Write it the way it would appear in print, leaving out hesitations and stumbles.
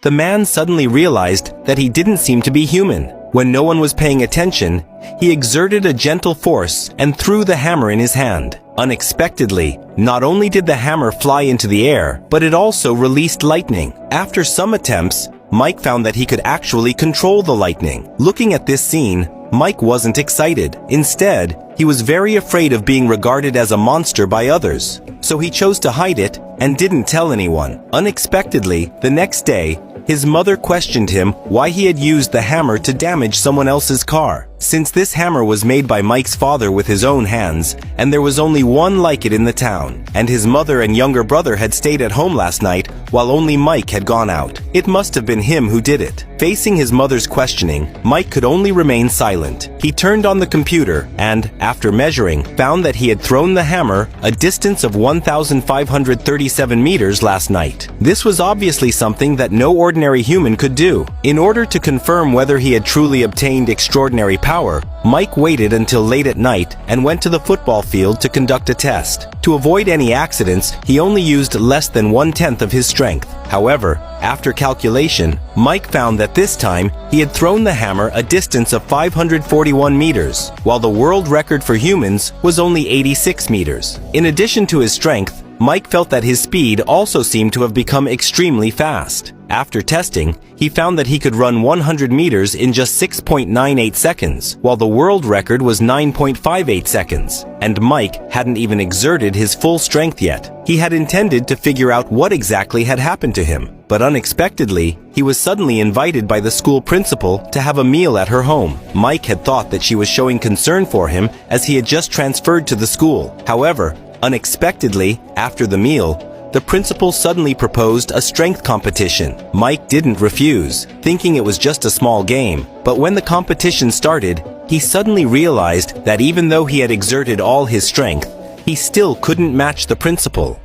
the man suddenly realized that he didn't seem to be human. When no one was paying attention, he exerted a gentle force and threw the hammer in his hand. Unexpectedly, not only did the hammer fly into the air, but it also released lightning. After some attempts, Mike found that he could actually control the lightning. Looking at this scene, Mike wasn't excited. Instead, he was very afraid of being regarded as a monster by others. So he chose to hide it and didn't tell anyone. Unexpectedly, the next day, his mother questioned him why he had used the hammer to damage someone else's car. Since this hammer was made by Mike's father with his own hands, and there was only one like it in the town, and his mother and younger brother had stayed at home last night while only Mike had gone out, it must have been him who did it. Facing his mother's questioning, Mike could only remain silent. He turned on the computer and, after measuring, found that he had thrown the hammer a distance of 1,537 meters last night. This was obviously something that no ordinary human could do. In order to confirm whether he had truly obtained extraordinary power, Mike waited until late at night and went to the football field to conduct a test. To avoid any accidents, he only used less than 1/10 of his strength. However, after calculation, Mike found that this time he had thrown the hammer a distance of 541 meters, while the world record for humans was only 86 meters. In addition to his strength, Mike felt that his speed also seemed to have become extremely fast. After testing, he found that he could run 100 meters in just 6.98 seconds, while the world record was 9.58 seconds, and Mike hadn't even exerted his full strength yet. He had intended to figure out what exactly had happened to him, but unexpectedly, he was suddenly invited by the school principal to have a meal at her home. Mike had thought that she was showing concern for him as he had just transferred to the school. However, unexpectedly, after the meal, the principal suddenly proposed a strength competition. Mike didn't refuse, thinking it was just a small game. But when the competition started, he suddenly realized that even though he had exerted all his strength, he still couldn't match the principal.